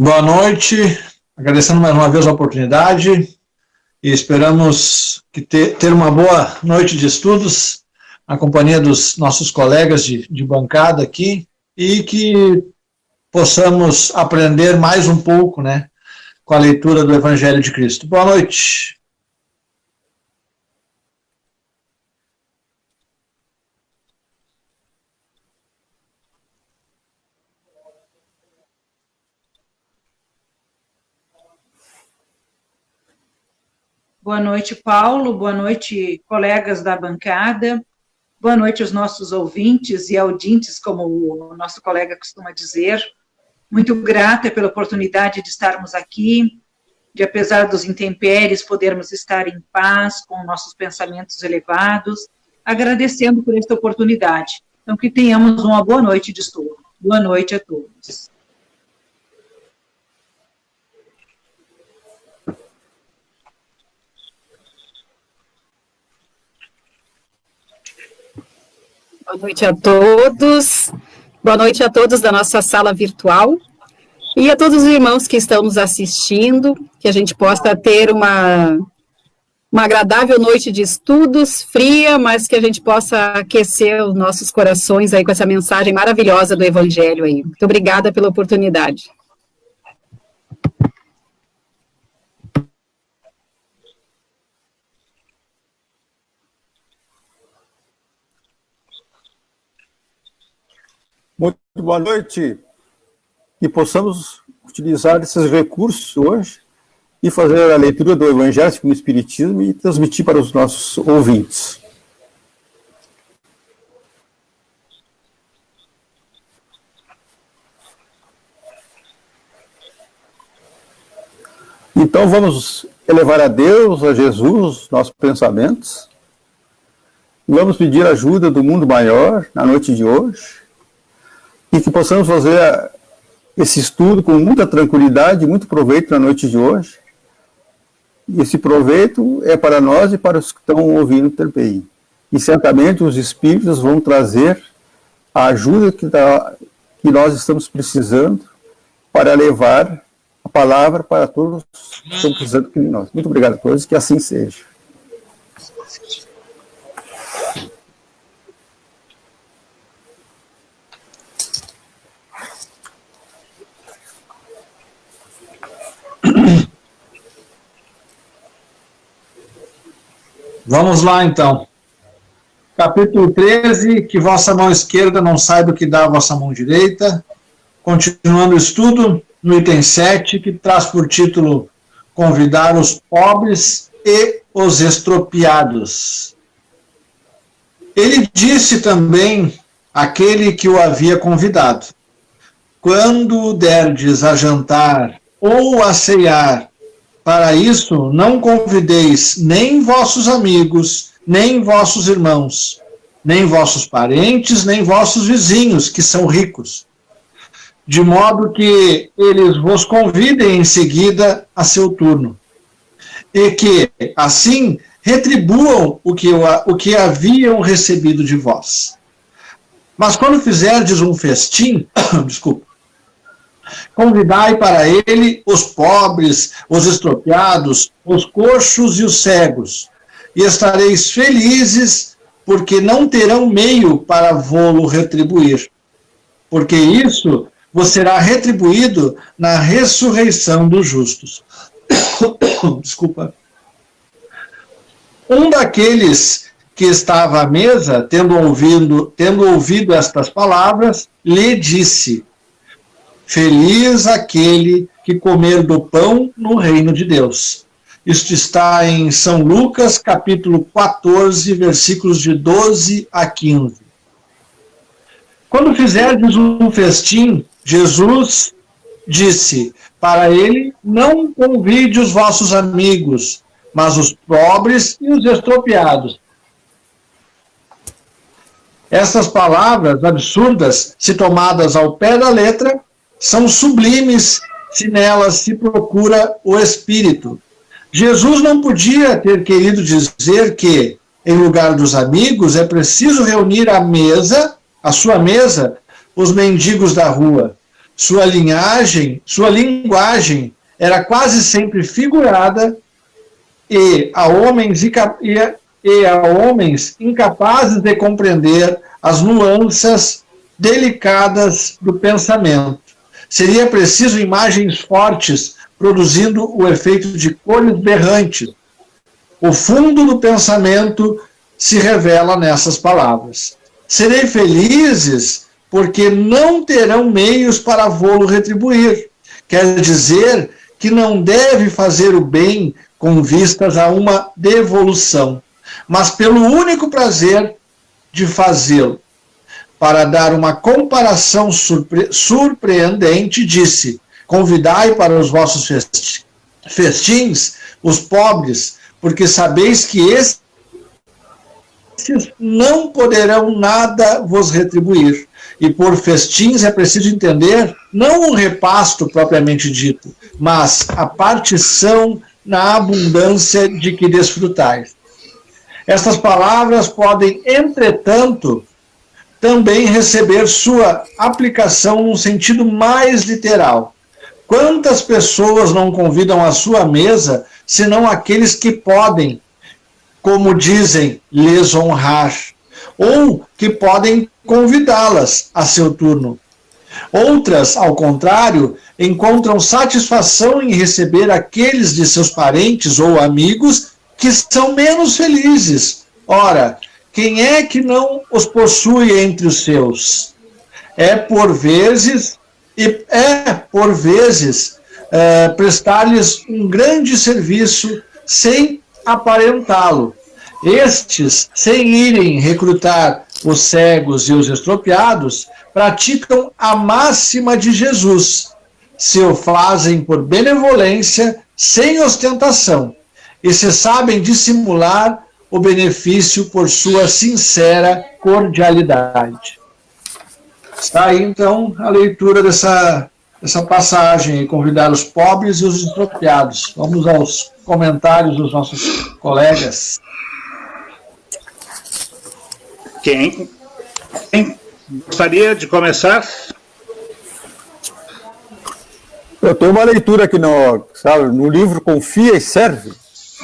Boa noite, agradecendo mais uma vez a oportunidade e esperamos ter uma boa noite de estudos na companhia dos nossos colegas de bancada aqui e que possamos aprender mais um pouco, né, com a leitura do Evangelho de Cristo. Boa noite. Boa noite, Paulo. Boa noite, colegas da bancada. Boa noite aos nossos ouvintes e audintes, como o nosso colega costuma dizer. Muito grata pela oportunidade de estarmos aqui, de, apesar dos intempéries, podermos estar em paz, com nossos pensamentos elevados, agradecendo por esta oportunidade. Então, que tenhamos uma boa noite de estudo. Boa noite a todos. Boa noite a todos. Boa noite a todos da nossa sala virtual e a todos os irmãos que estão nos assistindo, que a gente possa ter uma agradável noite de estudos, fria, mas que a gente possa aquecer os nossos corações aí com essa mensagem maravilhosa do Evangelho aí. Muito obrigada pela oportunidade. Muito boa noite, e possamos utilizar esses recursos hoje e fazer a leitura do Evangelho segundo o Espiritismo e transmitir para os nossos ouvintes. Então vamos elevar a Deus, a Jesus, nossos pensamentos, e vamos pedir ajuda do mundo maior na noite de hoje, e que possamos fazer esse estudo com muita tranquilidade, muito proveito na noite de hoje. E esse proveito é para nós e para os que estão ouvindo também. E certamente os Espíritos vão trazer a ajuda que nós estamos precisando para levar a palavra para todos que estão precisando de nós. Muito obrigado a todos, que assim seja. Vamos lá, então. Capítulo 13, que vossa mão esquerda não saiba o que dá a vossa mão direita. Continuando o estudo, no item 7, que traz por título Convidar os pobres e os estropiados. Ele disse também àquele que o havia convidado: quando derdes a jantar ou a cear, para isso não convideis nem vossos amigos, nem vossos irmãos, nem vossos parentes, nem vossos vizinhos, que são ricos, de modo que eles vos convidem em seguida a seu turno, e que, assim, retribuam o que haviam recebido de vós. Mas quando fizerdes um festim, convidai para ele os pobres, os estropiados, os coxos e os cegos, e estareis felizes, porque não terão meio para vô-lo retribuir, porque isso vos será retribuído na ressurreição dos justos. Desculpa. Um daqueles que estava à mesa, tendo ouvido estas palavras, lhe disse: feliz aquele que comer do pão no reino de Deus. Isto está em São Lucas, capítulo 14, versículos de 12 a 15. Quando fizerdes um festim, Jesus disse para ele: não convide os vossos amigos, mas os pobres e os estropiados. Estas palavras absurdas, se tomadas ao pé da letra, são sublimes se nelas se procura o Espírito. Jesus não podia ter querido dizer que, em lugar dos amigos, é preciso reunir à mesa, à sua mesa, os mendigos da rua. sua linguagem era quase sempre figurada e a homens incapazes de compreender as nuances delicadas do pensamento. Seria preciso imagens fortes, produzindo o efeito de cores berrantes. O fundo do pensamento se revela nessas palavras. Serei felizes porque não terão meios para vô-lo retribuir. Quer dizer que não deve fazer o bem com vistas a uma devolução, mas pelo único prazer de fazê-lo. Para dar uma comparação surpreendente, disse: convidai para os vossos festins os pobres, porque sabeis que estes não poderão nada vos retribuir. E por festins é preciso entender não um repasto propriamente dito, mas a partição na abundância de que desfrutais. Estas palavras podem, entretanto, também receber sua aplicação num sentido mais literal. Quantas pessoas não convidam à sua mesa, senão aqueles que podem, como dizem, lhes honrar, ou que podem convidá-las a seu turno. Outras, ao contrário, encontram satisfação em receber aqueles de seus parentes ou amigos que são menos felizes. Ora, quem é que não os possui entre os seus? Por vezes, prestar-lhes um grande serviço sem aparentá-lo. Estes, sem irem recrutar os cegos e os estropiados, praticam a máxima de Jesus. Se o fazem por benevolência, sem ostentação, e se sabem dissimular o benefício por sua sincera cordialidade. Está aí, então, a leitura dessa passagem, convidar os pobres e os estropiados. Vamos aos comentários dos nossos colegas. Quem gostaria de começar? Eu tenho uma leitura aqui no livro Confia e Serve.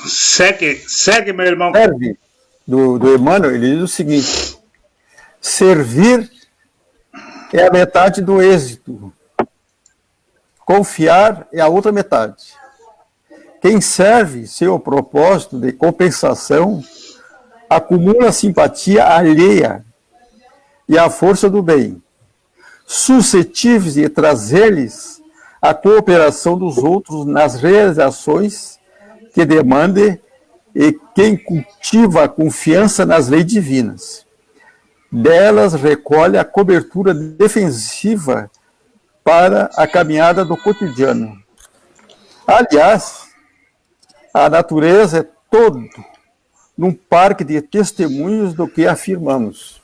Segue, meu irmão. Serve, do Emmanuel, ele diz o seguinte: servir é a metade do êxito, confiar é a outra metade. Quem serve seu propósito de compensação acumula a simpatia alheia e a força do bem, suscetíveis de trazer-lhes a cooperação dos outros nas realizações que demande e quem cultiva a confiança nas leis divinas. Delas recolhe a cobertura defensiva para a caminhada do cotidiano. Aliás, a natureza é todo num parque de testemunhos do que afirmamos.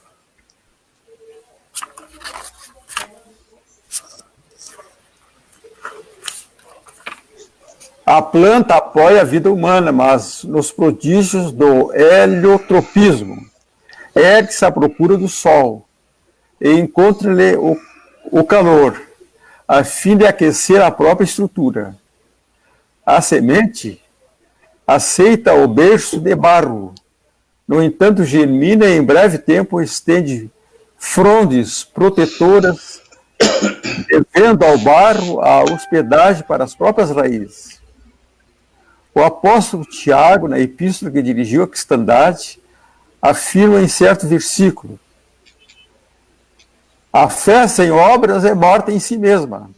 A planta apoia a vida humana, mas nos prodígios do heliotropismo, ergue-se à procura do sol e encontra-lhe o calor, a fim de aquecer a própria estrutura. A semente aceita o berço de barro, no entanto germina e em breve tempo estende frondes protetoras, devendo ao barro a hospedagem para as próprias raízes. O apóstolo Tiago, na epístola que dirigiu a cristandade, afirma em certo versículo: a fé sem obras é morta em si mesma.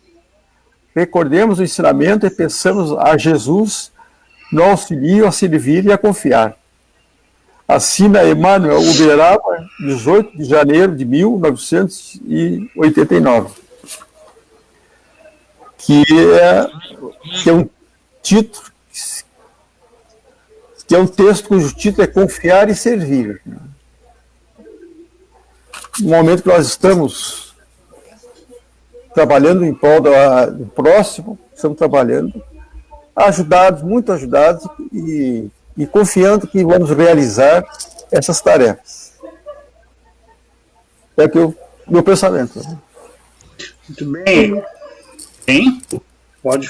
Recordemos o ensinamento e peçamos a Jesus no auxílio a servir e a confiar. Assina Emmanuel Uberaba, 18 de janeiro de 1989. Que é um título, que é um texto cujo título é Confiar e Servir. No momento que nós estamos trabalhando em prol do próximo, estamos trabalhando, ajudados, muito ajudados, e confiando que vamos realizar essas tarefas. É que meu pensamento. Muito bem. Hein? Pode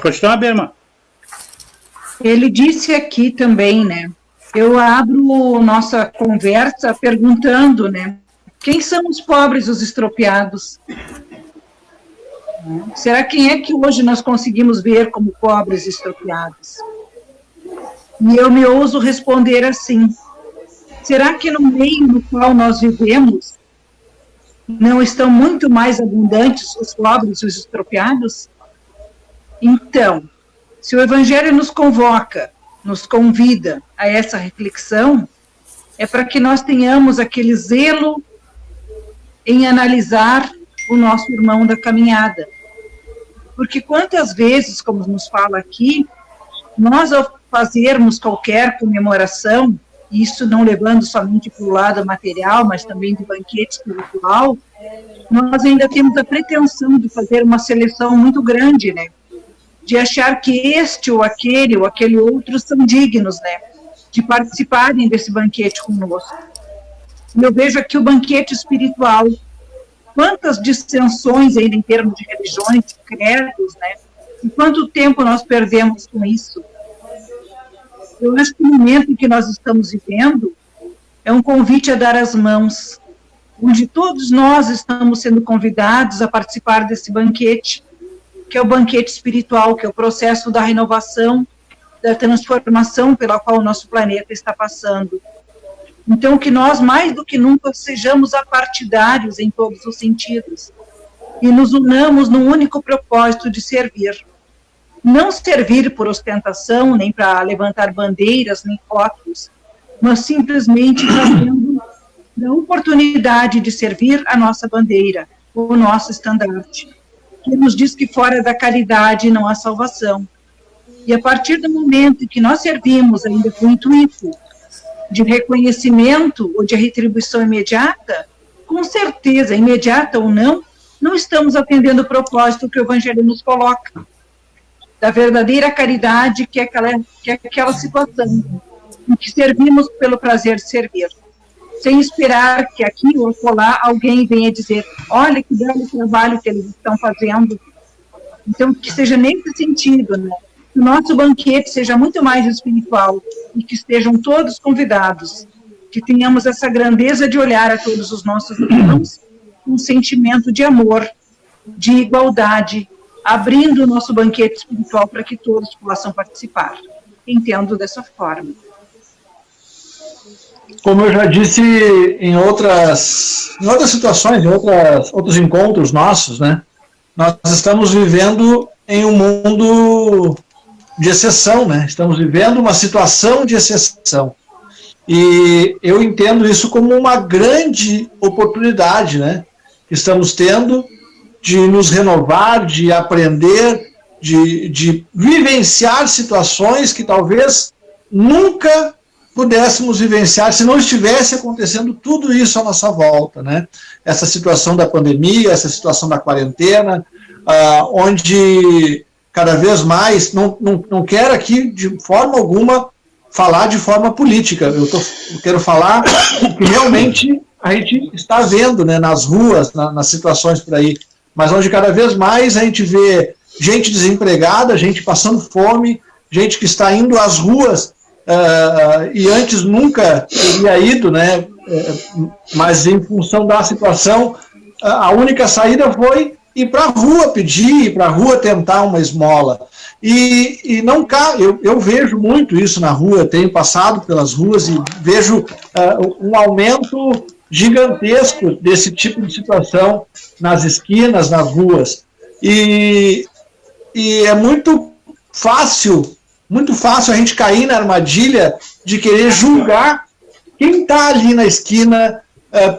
continuar, minha irmã. Ele disse aqui também, né? Eu abro nossa conversa perguntando, né? Quem são os pobres, os estropiados? Será quem é que hoje nós conseguimos ver como pobres e estropiados? E eu me ouso responder assim: será que no meio no qual nós vivemos não estão muito mais abundantes os pobres e os estropiados? Então, se o Evangelho nos convoca, nos convida a essa reflexão, é para que nós tenhamos aquele zelo em analisar o nosso irmão da caminhada. Porque quantas vezes, como nos fala aqui, nós ao fazermos qualquer comemoração, isso não levando somente para o lado material, mas também do banquete espiritual, nós ainda temos a pretensão de fazer uma seleção muito grande, né? De achar que este ou aquele outro são dignos, né? De participarem desse banquete conosco. Eu vejo aqui o banquete espiritual. Quantas dissensões ainda em termos de religiões, de credos, né? E quanto tempo nós perdemos com isso? Eu acho que o momento em que nós estamos vivendo é um convite a dar as mãos, onde todos nós estamos sendo convidados a participar desse banquete, que é o banquete espiritual, que é o processo da renovação, da transformação pela qual o nosso planeta está passando. Então, que nós, mais do que nunca, sejamos apartidários em todos os sentidos e nos unamos num único propósito de servir. Não servir por ostentação, nem para levantar bandeiras, nem fotos, mas simplesmente fazendo a oportunidade de servir a nossa bandeira, o nosso estandarte, que nos diz que fora da caridade não há salvação. E a partir do momento em que nós servimos ainda com o intuito de reconhecimento ou de retribuição imediata, com certeza, imediata ou não, não estamos atendendo o propósito que o Evangelho nos coloca, da verdadeira caridade, que é aquela situação em que servimos pelo prazer de servir, sem esperar que aqui ou acolá alguém venha dizer: olha que belo trabalho que eles estão fazendo. Então, que seja nesse sentido, né? Que o nosso banquete seja muito mais espiritual e que estejam todos convidados, que tenhamos essa grandeza de olhar a todos os nossos irmãos com um sentimento de amor, de igualdade, abrindo o nosso banquete espiritual para que todos possam participar. Entendo dessa forma. Como eu já disse em outras situações, em outros encontros nossos, né? Nós estamos vivendo em um mundo de exceção, né? Estamos vivendo uma situação de exceção. E eu entendo isso como uma grande oportunidade, né? Que estamos tendo de nos renovar, de aprender, de vivenciar situações que talvez nunca pudéssemos vivenciar se não estivesse acontecendo tudo isso à nossa volta, né? Essa situação da pandemia, essa situação da quarentena, onde cada vez mais, não quero aqui de forma alguma falar de forma política, eu quero falar que realmente a gente está vendo, né, nas ruas, nas situações por aí, mas onde cada vez mais a gente vê gente desempregada, gente passando fome, gente que está indo às ruas e antes nunca teria ido, né, mas em função da situação, a única saída foi ir para a rua pedir, ir para a rua tentar uma esmola. E não eu vejo muito isso na rua, tenho passado pelas ruas e vejo um aumento gigantesco desse tipo de situação nas esquinas, nas ruas. E é muito fácil a gente cair na armadilha de querer julgar quem está ali na esquina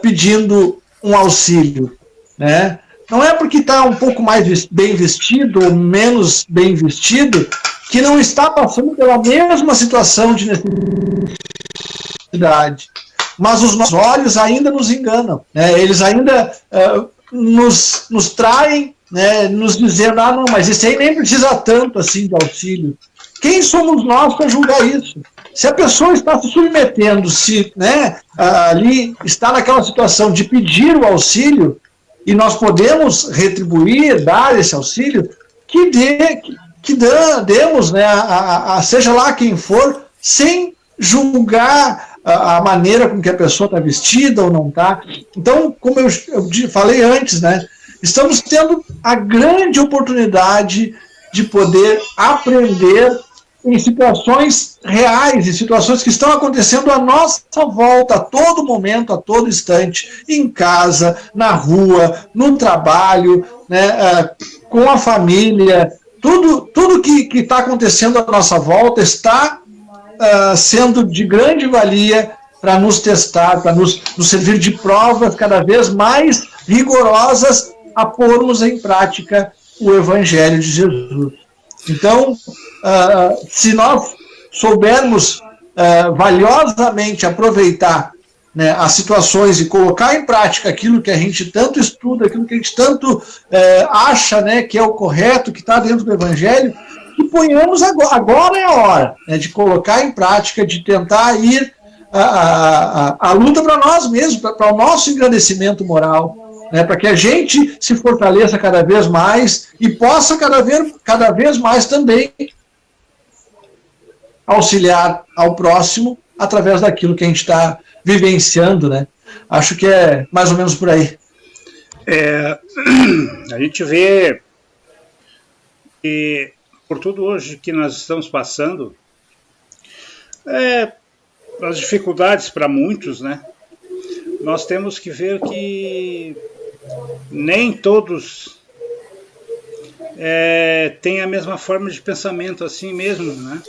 pedindo um auxílio, né? Não é porque está um pouco mais bem vestido ou menos bem vestido que não está passando pela mesma situação de necessidade. Mas os nossos olhos ainda nos enganam, né? Eles ainda nos traem, né? Nos dizendo: não, mas isso aí nem precisa tanto assim de auxílio. Quem somos nós para julgar isso? Se a pessoa está se submetendo, se, né, ali está naquela situação de pedir o auxílio, e nós podemos retribuir, dar esse auxílio, demos, né, seja lá quem for, sem julgar a maneira com que a pessoa está vestida ou não está. Então, como eu falei antes, né, estamos tendo a grande oportunidade de poder aprender em situações reais, em situações que estão acontecendo à nossa volta, a todo momento, a todo instante, em casa, na rua, no trabalho, né, com a família. Tudo que está acontecendo à nossa volta está sendo de grande valia para nos testar, para nos servir de provas cada vez mais rigorosas a pormos em prática o Evangelho de Jesus. Então, se nós soubermos valiosamente aproveitar, né, as situações e colocar em prática aquilo que a gente tanto estuda, aquilo que a gente tanto acha, né, que é o correto, que está dentro do Evangelho, que ponhamos agora é a hora, né, de colocar em prática, de tentar ir a luta para nós mesmos, para o nosso engrandecimento moral, né, para que a gente se fortaleça cada vez mais e possa cada vez mais também auxiliar ao próximo através daquilo que a gente está vivenciando, né? Acho que é mais ou menos por aí. A gente vê que por tudo hoje que nós estamos passando, as dificuldades para muitos, né? Nós temos que ver que nem todos têm a mesma forma de pensamento assim mesmo, né?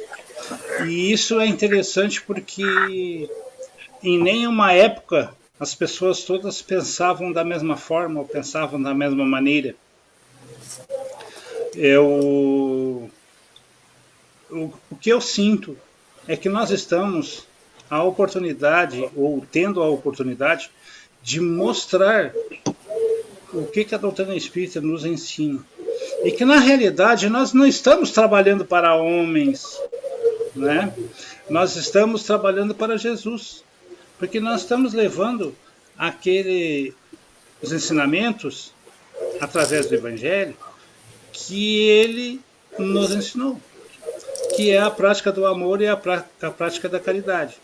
E isso é interessante porque em nenhuma época as pessoas todas pensavam da mesma forma ou pensavam da mesma maneira. O que eu sinto é que nós estamos a oportunidade, ou tendo a oportunidade, de mostrar o que a doutrina espírita nos ensina. E que, na realidade, nós não estamos trabalhando para homens, né? Nós estamos trabalhando para Jesus. Porque nós estamos levando os ensinamentos, através do Evangelho, que ele nos ensinou. Que é a prática do amor e a prática da caridade.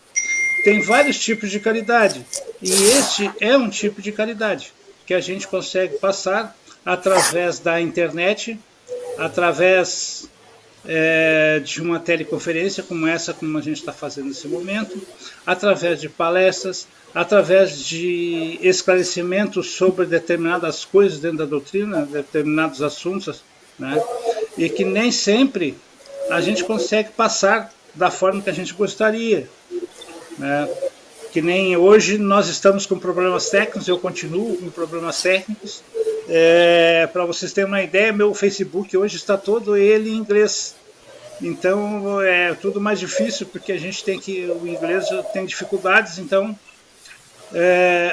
Tem vários tipos de caridade. E este é um tipo de caridade que a gente consegue passar através da internet, através de uma teleconferência como essa, como a gente está fazendo nesse momento, através de palestras, através de esclarecimentos sobre determinadas coisas dentro da doutrina, determinados assuntos, né? E que nem sempre a gente consegue passar da forma que a gente gostaria, né? Que nem hoje nós estamos com problemas técnicos, eu continuo com problemas técnicos. Para vocês terem uma ideia, meu Facebook hoje está todo ele em inglês. Então é tudo mais difícil porque a gente o inglês tem dificuldades, então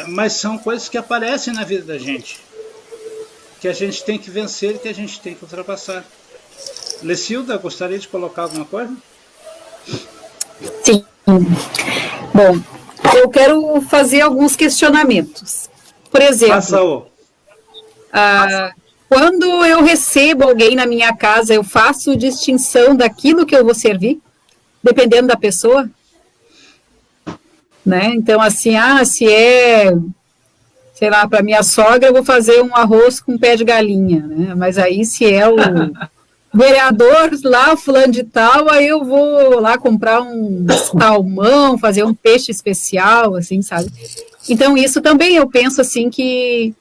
mas são coisas que aparecem na vida da gente, que a gente tem que vencer e que a gente tem que ultrapassar. Lecilda, gostaria de colocar alguma coisa? Sim. Bom, eu quero fazer alguns questionamentos. Por exemplo, quando eu recebo alguém na minha casa, eu faço distinção daquilo que eu vou servir, dependendo da pessoa, né? Então, assim, se sei lá, para minha sogra, eu vou fazer um arroz com pé de galinha, né? Mas aí, se é o vereador lá, fulano de tal, aí eu vou lá comprar um salmão, fazer um peixe especial, assim, sabe? Então, isso também eu penso, assim, que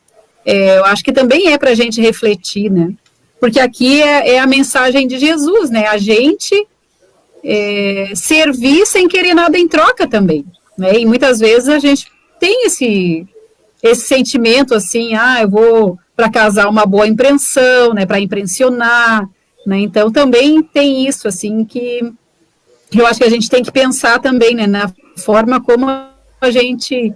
eu acho que também é para a gente refletir, né? Porque aqui é a mensagem de Jesus, né? A gente servir sem querer nada em troca também, né? E muitas vezes a gente tem esse sentimento, assim, eu vou para casar uma boa impressão, né? Para impressionar, né? Então, também tem isso, assim, que eu acho que a gente tem que pensar também, né? Na forma como a gente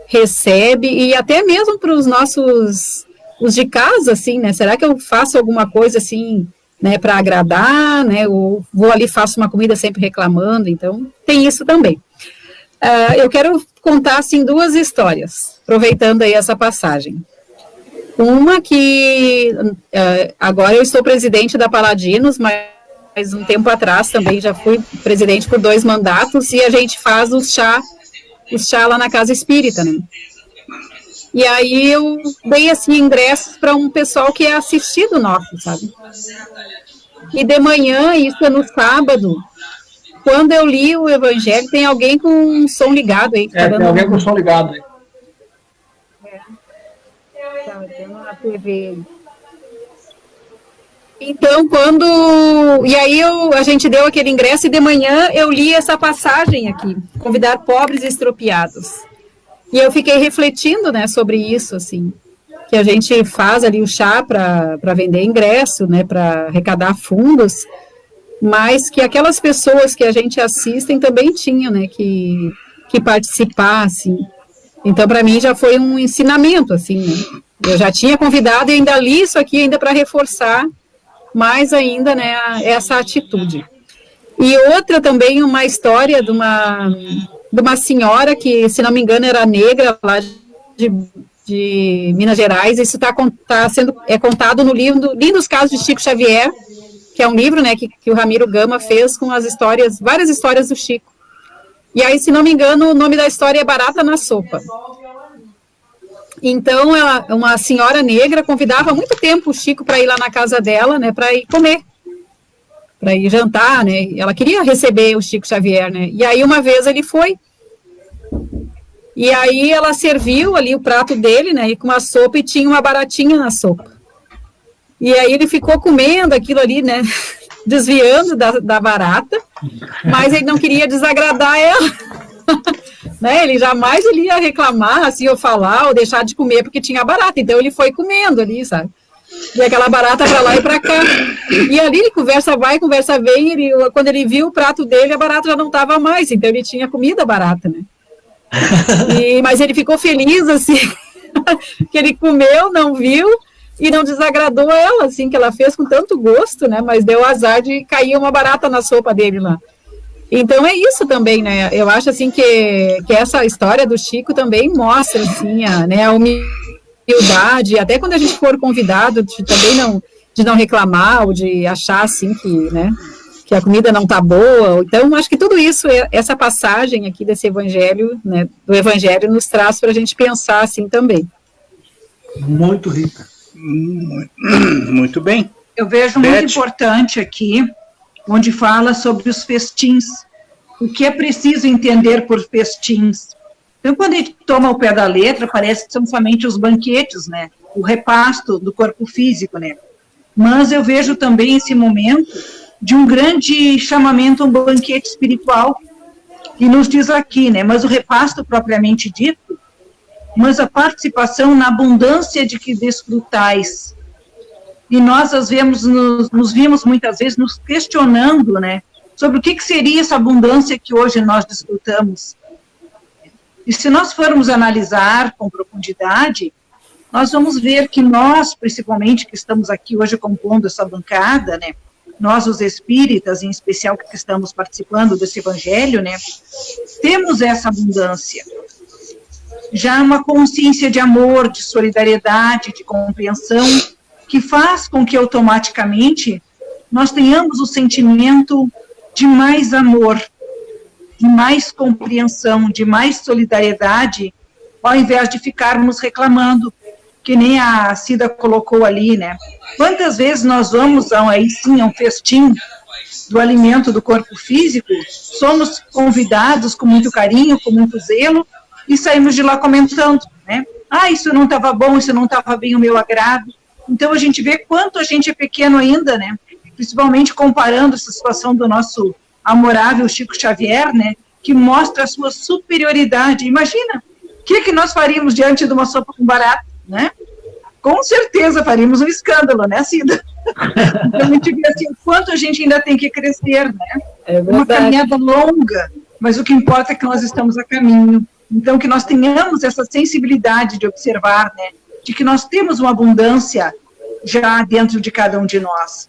recebe, e até mesmo para os de casa, assim, né, será que eu faço alguma coisa, assim, né, para agradar, né, ou vou ali, faço uma comida sempre reclamando, então, tem isso também. Eu quero contar, assim, duas histórias, aproveitando aí essa passagem. Uma que agora eu estou presidente da Paladinos, mas um tempo atrás também já fui presidente por 2 mandatos, e a gente faz o chá lá na Casa Espírita, né? E aí eu dei, assim, ingressos para um pessoal que é assistido nosso, sabe? E de manhã, isso é no sábado, quando eu li o Evangelho, tem alguém com um som ligado aí. Tem alguém com o som ligado aí. Tá vendo na TV. Então, e aí a gente deu aquele ingresso, e de manhã eu li essa passagem aqui, convidar pobres e extropiados. E eu fiquei refletindo, né, sobre isso, assim, que a gente faz ali o chá para vender ingresso, né, para arrecadar fundos, mas que aquelas pessoas que a gente assistem também tinham, né, que participar, assim. Então, para mim, já foi um ensinamento, assim, né? Eu já tinha convidado e ainda li isso aqui ainda para reforçar mais ainda, né, essa atitude. E outra também, uma história de uma senhora que, se não me engano, era negra, lá de Minas Gerais. Isso é contado no livro Lindos Casos de Chico Xavier, que é um livro, né, que o Ramiro Gama fez com várias histórias do Chico. E aí, se não me engano, o nome da história é Barata na Sopa. Então, uma senhora negra convidava há muito tempo o Chico para ir lá na casa dela, né, para ir comer, para ir jantar, né. Ela queria receber o Chico Xavier, né. E aí, uma vez ele foi. E aí, ela serviu ali o prato dele, né, com uma sopa, e tinha uma baratinha na sopa. E aí, ele ficou comendo aquilo ali, né, desviando da barata, mas ele não queria desagradar ela. Né, ele jamais ia reclamar, assim, ou falar, ou deixar de comer porque tinha barata. Então ele foi comendo ali, sabe? E aquela barata para lá e para cá. E ali ele conversa vai, conversa vem. Quando ele viu o prato dele, a barata já não estava mais. Então ele tinha comido a barata, né? Mas ele ficou feliz, assim, que ele comeu, não viu e não desagradou ela, assim, que ela fez com tanto gosto, né? Mas deu azar de cair uma barata na sopa dele lá. Então é isso também, né? Eu acho assim que essa história do Chico também mostra assim a humildade, até quando a gente for convidado, de não reclamar ou de achar assim que a comida não tá boa. Então acho que tudo isso, essa passagem aqui desse evangelho, né, do evangelho, nos traz para a gente pensar assim também. Muito rica. Muito bem. Eu vejo muito importante aqui, onde fala sobre os festins, o que é preciso entender por festins. Então, quando a gente toma o pé da letra, parece que são somente os banquetes, né? O repasto do corpo físico, né? Mas eu vejo também esse momento de um grande chamamento, um banquete espiritual, e nos diz aqui, né? Mas o repasto propriamente dito, mas a participação na abundância de que desfrutais. E nós, às vezes, nos vimos muitas vezes nos questionando, né, sobre o que seria essa abundância que hoje nós desfrutamos. E se nós formos analisar com profundidade, nós vamos ver que nós, principalmente, que estamos aqui hoje compondo essa bancada, né, nós, os espíritas, em especial, que estamos participando desse evangelho, né, temos essa abundância. Já uma consciência de amor, de solidariedade, de compreensão, que faz com que automaticamente nós tenhamos o sentimento de mais amor, de mais compreensão, de mais solidariedade, ao invés de ficarmos reclamando, que nem a Cida colocou ali, né? Quantas vezes nós vamos a um festim do alimento do corpo físico, somos convidados com muito carinho, com muito zelo, e saímos de lá comentando, né? Ah, isso não estava bom, isso não estava bem o meu agrado. Então, a gente vê quanto a gente é pequeno ainda, né? Principalmente comparando essa situação do nosso amorável Chico Xavier, né? Que mostra a sua superioridade. Imagina, o que nós faríamos diante de uma sopa com barata, né? Com certeza faríamos um escândalo, né, Cida? Então, a gente vê assim, o quanto a gente ainda tem que crescer, né? É uma caminhada longa, mas o que importa é que nós estamos a caminho. Então, que nós tenhamos essa sensibilidade de observar, né? De que nós temos uma abundância já dentro de cada um de nós.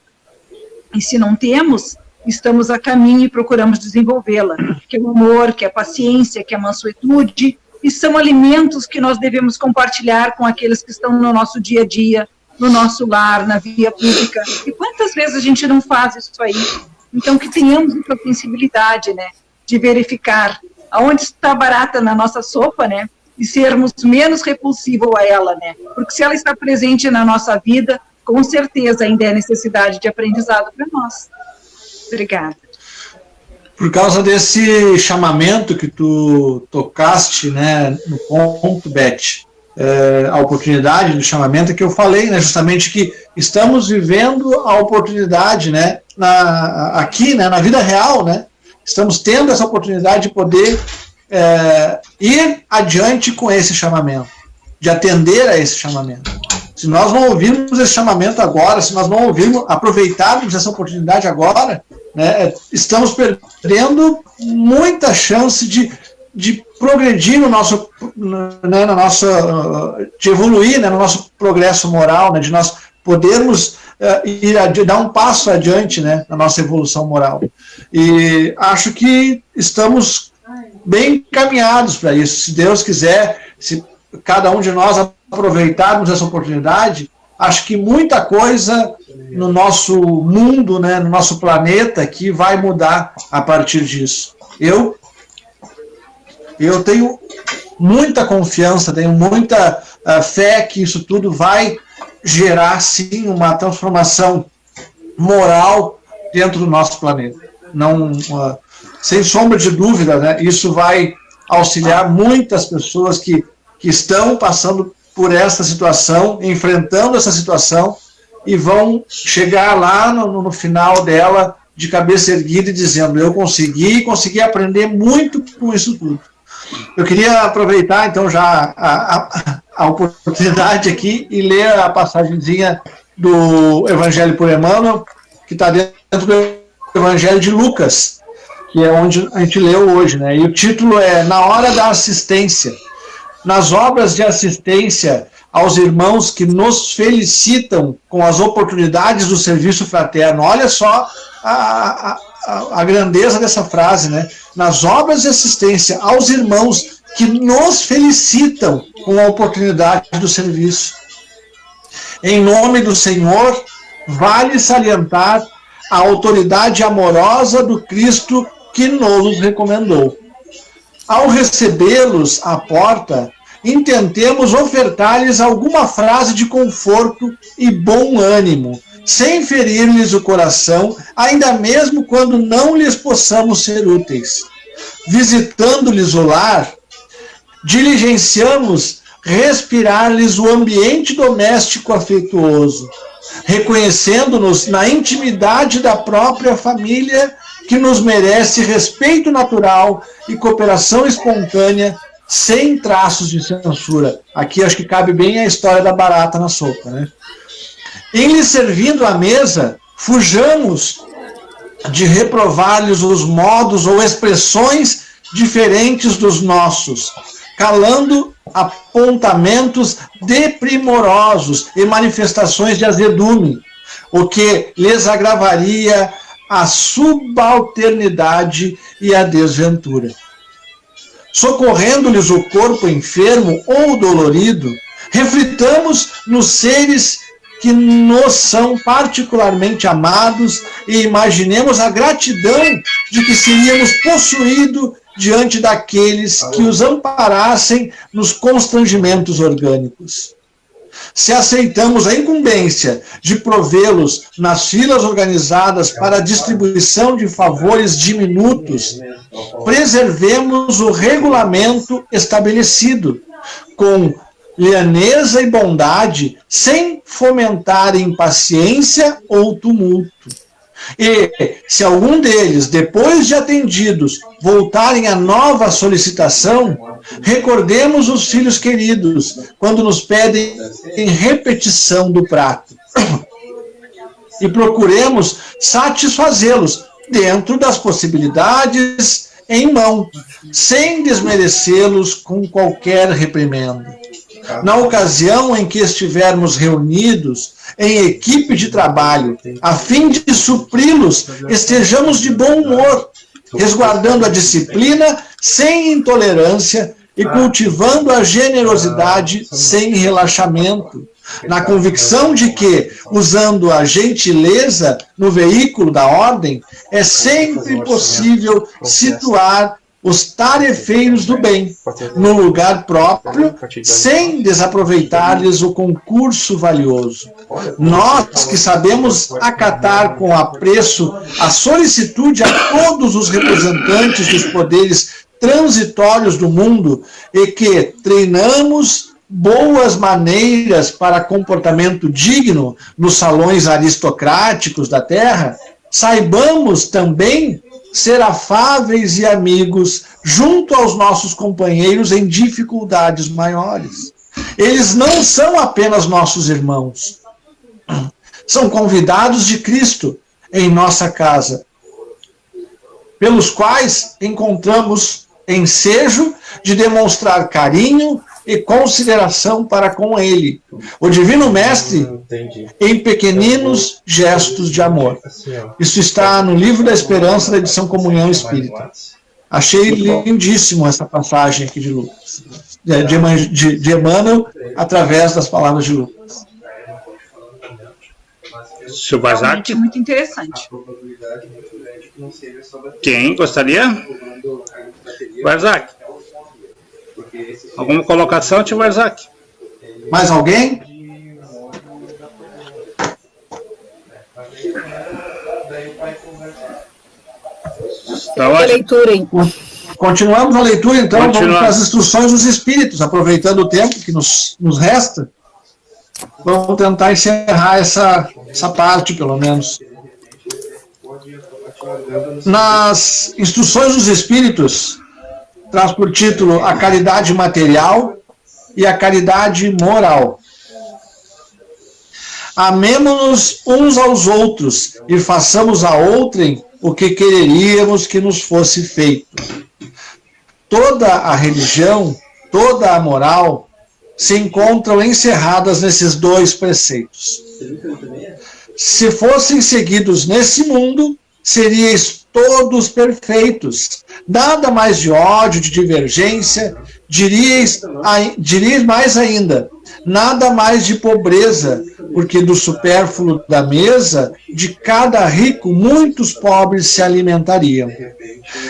E se não temos, estamos a caminho e procuramos desenvolvê-la, que é o amor, que é a paciência, que é a mansuetude, e são alimentos que nós devemos compartilhar com aqueles que estão no nosso dia a dia, no nosso lar, na via pública. E quantas vezes a gente não faz isso aí? Então, que tenhamos essa sensibilidade, né, de verificar aonde está a barata na nossa sopa, né, e sermos menos repulsivos a ela, né, porque se ela está presente na nossa vida, com certeza ainda é necessidade de aprendizado para nós. Obrigada. Por causa desse chamamento que tu tocaste, né, no ponto, Beth, a oportunidade do chamamento, que eu falei, né, justamente que estamos vivendo a oportunidade, né, aqui, né, na vida real, né, estamos tendo essa oportunidade de poder ir adiante com esse chamamento, de atender a esse chamamento. Se nós não ouvirmos esse chamamento agora, se nós não ouvirmos, aproveitarmos essa oportunidade agora, né, estamos perdendo muita chance de progredir no nosso, né, de evoluir, né, no nosso progresso moral, né, de nós podermos dar um passo adiante, né, na nossa evolução moral. E acho que estamos bem encaminhados para isso. Se Deus quiser, se cada um de nós aproveitarmos essa oportunidade, acho que muita coisa no nosso mundo, né, no nosso planeta aqui vai mudar a partir disso. Eu tenho muita confiança, tenho muita fé que isso tudo vai gerar, sim, uma transformação moral dentro do nosso planeta. Não, sem sombra de dúvida, né, isso vai auxiliar muitas pessoas que estão passando por essa situação, enfrentando essa situação, e vão chegar lá no final dela de cabeça erguida e dizendo: eu consegui aprender muito com isso tudo. Eu queria aproveitar, então, já a oportunidade aqui e ler a passagenzinha do Evangelho por Emmanuel, que está dentro do Evangelho de Lucas, que é onde a gente leu hoje, né? E o título é Na Hora da Assistência. Nas obras de assistência aos irmãos que nos felicitam com as oportunidades do serviço fraterno. Olha só a grandeza dessa frase, né? Nas obras de assistência aos irmãos que nos felicitam com a oportunidade do serviço. Em nome do Senhor, vale salientar a autoridade amorosa do Cristo que nos recomendou. Ao recebê-los à porta, intentemos ofertar-lhes alguma frase de conforto e bom ânimo, sem ferir-lhes o coração, ainda mesmo quando não lhes possamos ser úteis. Visitando-lhes o lar, diligenciamos respirar-lhes o ambiente doméstico afetuoso, reconhecendo-nos na intimidade da própria família, que nos merece respeito natural e cooperação espontânea, sem traços de censura. Aqui acho que cabe bem a história da barata na sopa, né? Em lhes servindo à mesa, fujamos de reprovar-lhes os modos ou expressões diferentes dos nossos, calando apontamentos deprimorosos e manifestações de azedume, o que lhes agravaria a subalternidade e a desventura. Socorrendo-lhes o corpo enfermo ou dolorido, reflitamos nos seres que nos são particularmente amados e imaginemos a gratidão de que seríamos possuídos diante daqueles que os amparassem nos constrangimentos orgânicos. Se aceitamos a incumbência de provê-los nas filas organizadas para a distribuição de favores diminutos, preservemos o regulamento estabelecido, com lhaneza e bondade, sem fomentar impaciência ou tumulto. E, se algum deles, depois de atendidos, voltarem a nova solicitação, recordemos os filhos queridos, quando nos pedem em repetição do prato. E procuremos satisfazê-los dentro das possibilidades em mão, sem desmerecê-los com qualquer reprimenda. Na ocasião em que estivermos reunidos em equipe de trabalho, a fim de supri-los, estejamos de bom humor, resguardando a disciplina sem intolerância e cultivando a generosidade sem relaxamento, na convicção de que, usando a gentileza no veículo da ordem, é sempre possível situar os tarefeiros do bem no lugar próprio, sem desaproveitar-lhes o concurso valioso. Nós que sabemos acatar com apreço a solicitude a todos os representantes dos poderes transitórios do mundo e que treinamos boas maneiras para comportamento digno nos salões aristocráticos da terra, saibamos também ser afáveis e amigos junto aos nossos companheiros em dificuldades maiores. Eles não são apenas nossos irmãos, são convidados de Cristo em nossa casa, pelos quais encontramos ensejo de demonstrar carinho e consideração para com ele, o Divino Mestre, em pequeninos gestos de amor. Isso está no Livro da Esperança, da edição Comunhão Espírita. Achei lindíssimo essa passagem aqui de Lucas, de Emmanuel, através das palavras de Lucas. Seu Barzak? Muito interessante. Quem gostaria? Barzak. Alguma colocação, tio Barzak? Mais alguém? A leitura, hein? Continuamos a leitura, então. Vamos para as instruções dos Espíritos, aproveitando o tempo que nos resta. Vamos tentar encerrar essa parte, pelo menos. Nas instruções dos Espíritos, traz por título a caridade material e a caridade moral. Amemo-nos uns aos outros e façamos a outrem o que quereríamos que nos fosse feito. Toda a religião, toda a moral se encontram encerradas nesses dois preceitos. Se fossem seguidos nesse mundo, seríeis todos perfeitos. Nada mais de ódio, de divergência, diríeis mais ainda, nada mais de pobreza, porque do supérfluo da mesa de cada rico muitos pobres se alimentariam.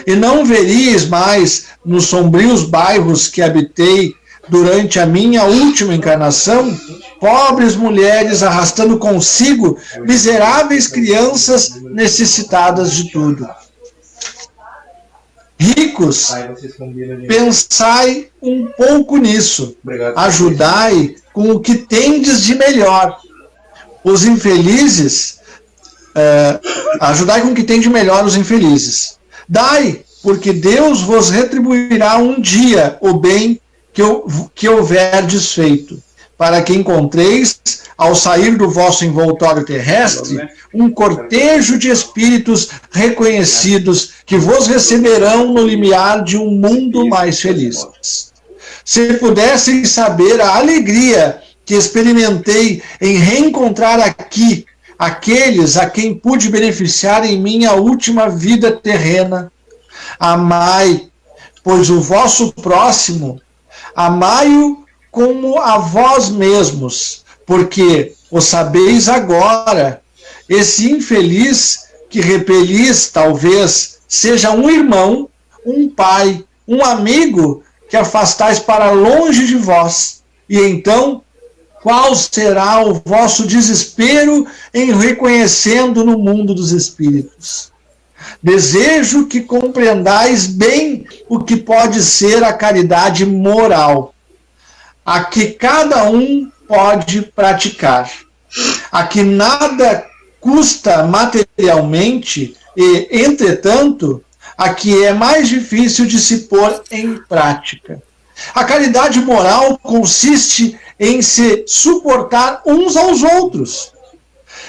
E não veríeis mais nos sombrios bairros que habitei durante a minha última encarnação, pobres mulheres arrastando consigo miseráveis crianças necessitadas de tudo. Ricos, pensai um pouco nisso, ajudai com o que tendes de melhor. Os infelizes, ajudai com o que tem de melhor os infelizes. Dai, porque Deus vos retribuirá um dia o bem que houver desfeito, para que encontreis, ao sair do vosso envoltório terrestre, um cortejo de espíritos reconhecidos que vos receberão no limiar de um mundo mais feliz. Se pudessem saber a alegria que experimentei em reencontrar aqui aqueles a quem pude beneficiar em minha última vida terrena, amai, pois o vosso próximo, amai-o como a vós mesmos, porque o sabeis agora. Esse infeliz que repelis, talvez, seja um irmão, um pai, um amigo que afastais para longe de vós. E então, qual será o vosso desespero em reconhecendo no mundo dos espíritos? Desejo que compreendais bem o que pode ser a caridade moral, a que cada um pode praticar, a que nada custa materialmente e, entretanto, a que é mais difícil de se pôr em prática. A caridade moral consiste em se suportar uns aos outros,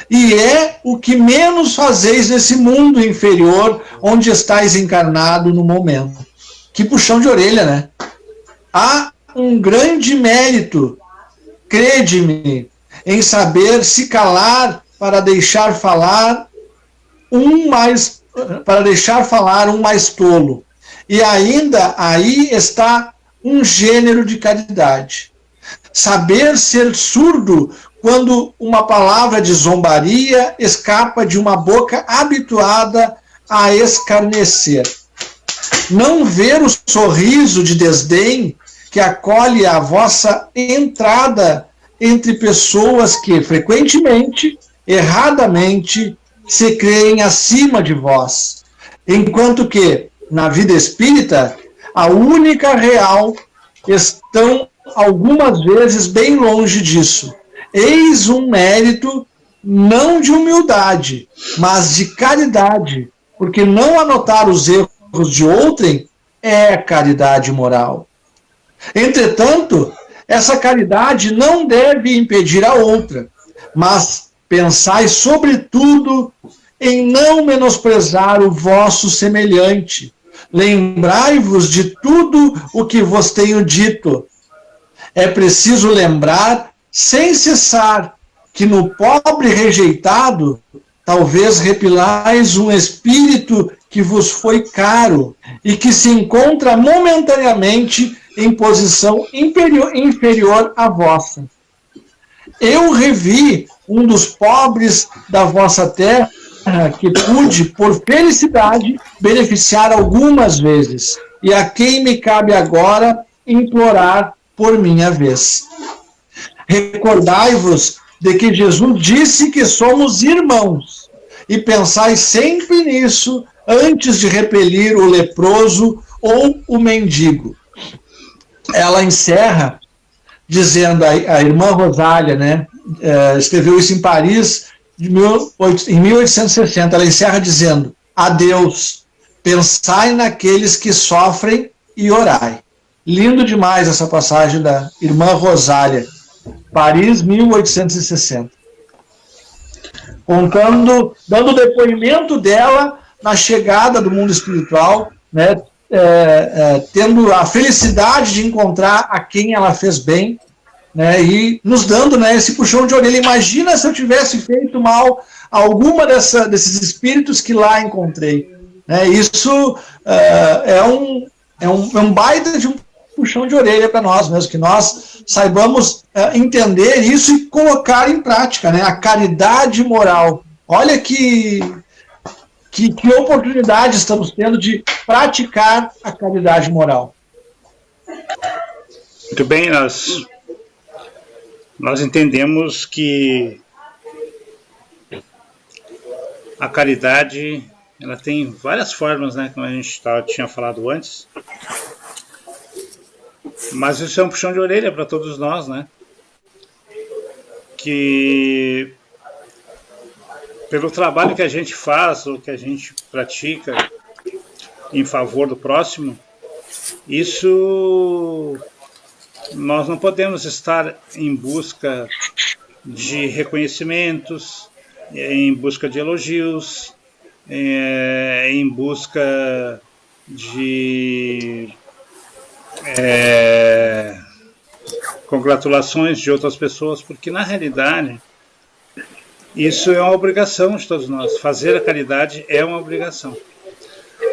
e é o que menos fazeis nesse mundo inferior onde estáis encarnado no momento. Que puxão de orelha, né? Há um grande mérito, crede-me, em saber se calar para deixar falar um mais tolo. E ainda aí está um gênero de caridade. Saber ser surdo quando uma palavra de zombaria escapa de uma boca habituada a escarnecer. Não ver o sorriso de desdém que acolhe a vossa entrada entre pessoas que, frequentemente, erradamente, se creem acima de vós, enquanto que, na vida espírita, a única real estão algumas vezes bem longe disso. Eis um mérito não de humildade, mas de caridade, porque não anotar os erros de outrem é caridade moral. Entretanto, essa caridade não deve impedir a outra, mas pensai sobretudo em não menosprezar o vosso semelhante. Lembrai-vos de tudo o que vos tenho dito. É preciso lembrar, sem cessar, que no pobre rejeitado, talvez repilais um espírito que vos foi caro e que se encontra momentaneamente em posição inferior à vossa. Eu revi um dos pobres da vossa terra que pude, por felicidade, beneficiar algumas vezes, e a quem me cabe agora implorar por minha vez. Recordai-vos de que Jesus disse que somos irmãos, e pensai sempre nisso antes de repelir o leproso ou o mendigo. Ela encerra dizendo, a irmã Rosália, né, escreveu isso em Paris em 1860, ela encerra dizendo: adeus, pensai naqueles que sofrem e orai. Lindo demais essa passagem da irmã Rosália, Paris, 1860. Contando, dando o depoimento dela na chegada do mundo espiritual, né, tendo a felicidade de encontrar a quem ela fez bem, né, e nos dando, né, esse puxão de orelha. Imagina se eu tivesse feito mal a alguma desses espíritos que lá encontrei. Né, isso é um baita de um puxão de orelha para nós mesmo, que nós saibamos entender isso e colocar em prática, né, a caridade moral. Olha que oportunidade estamos tendo de praticar a caridade moral. Muito bem, nós entendemos que a caridade, ela tem várias formas, né, como a gente tinha falado antes, mas isso é um puxão de orelha para todos nós, né, que pelo trabalho que a gente faz, ou que a gente pratica em favor do próximo, isso nós não podemos estar em busca de reconhecimentos, em busca de elogios, em busca de congratulações de outras pessoas, porque na realidade isso é uma obrigação de todos nós. Fazer a caridade é uma obrigação.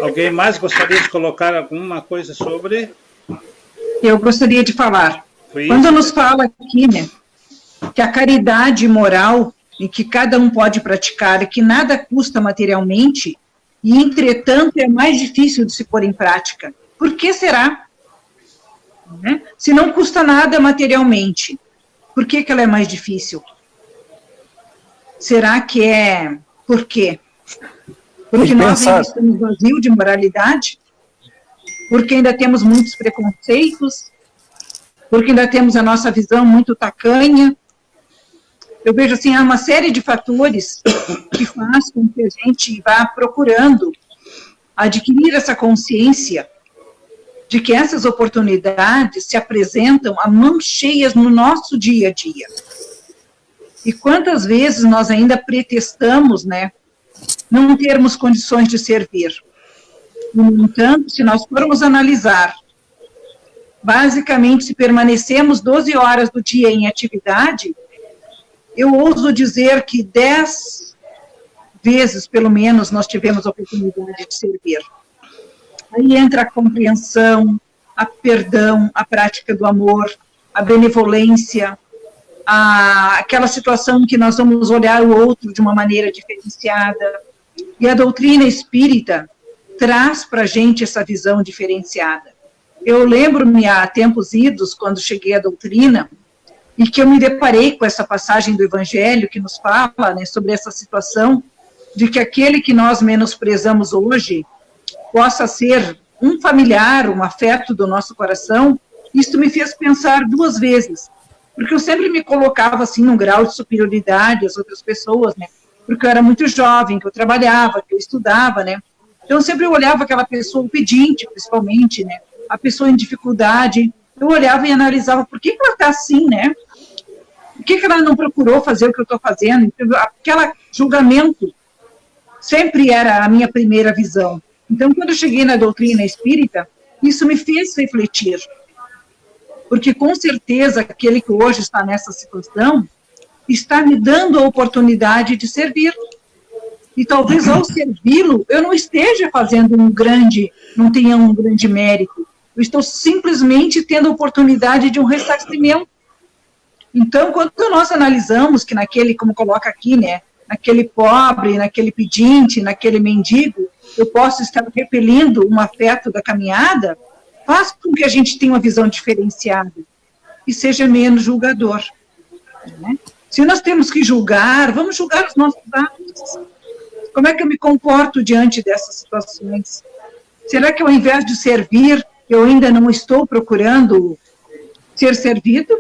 Alguém mais gostaria de colocar alguma coisa sobre? Eu gostaria de falar. Quando nos fala aqui, né, que a caridade moral e que cada um pode praticar e que nada custa materialmente, e entretanto é mais difícil de se pôr em prática. Por que será? Né? Se não custa nada materialmente, por que ela é mais difícil? Será que é por quê? Porque nós ainda estamos vazios de moralidade? Porque ainda temos muitos preconceitos? Porque ainda temos a nossa visão muito tacanha? Eu vejo assim, há uma série de fatores que faz com que a gente vá procurando adquirir essa consciência de que essas oportunidades se apresentam a mãos cheias no nosso dia a dia. E quantas vezes nós ainda pretextamos, né, não termos condições de servir. No entanto, se nós formos analisar, basicamente, se permanecemos 12 horas do dia em atividade, eu ouso dizer que 10 vezes, pelo menos, nós tivemos a oportunidade de servir. Aí entra a compreensão, a perdão, a prática do amor, a benevolência, aquela situação que nós vamos olhar o outro de uma maneira diferenciada. E a doutrina espírita traz para a gente essa visão diferenciada. Eu lembro-me há tempos idos, quando cheguei à doutrina, e que eu me deparei com essa passagem do Evangelho que nos fala, né, sobre essa situação de que aquele que nós menosprezamos hoje possa ser um familiar, um afeto do nosso coração. Isso me fez pensar duas vezes, porque eu sempre me colocava assim num grau de superioridade às outras pessoas, né, porque eu era muito jovem, que eu trabalhava, que eu estudava, né, então sempre eu olhava aquela pessoa, o pedinte principalmente, né, a pessoa em dificuldade, eu olhava e analisava por que ela está assim, né, por que ela não procurou fazer o que eu estou fazendo, aquele julgamento sempre era a minha primeira visão. Então, quando eu cheguei na doutrina espírita, isso me fez refletir, porque com certeza aquele que hoje está nessa situação está me dando a oportunidade de servir. E talvez ao servi-lo, eu não esteja fazendo não tenha um grande mérito. Eu estou simplesmente tendo a oportunidade de um ressarcimento. Então, quando nós analisamos que naquele, como coloca aqui, né, naquele pobre, naquele pedinte, naquele mendigo, eu posso estar repelindo um afeto da caminhada, faz com que a gente tenha uma visão diferenciada e seja menos julgador. Né? Se nós temos que julgar, vamos julgar os nossos atos. Como é que eu me comporto diante dessas situações? Será que ao invés de servir, eu ainda não estou procurando ser servido?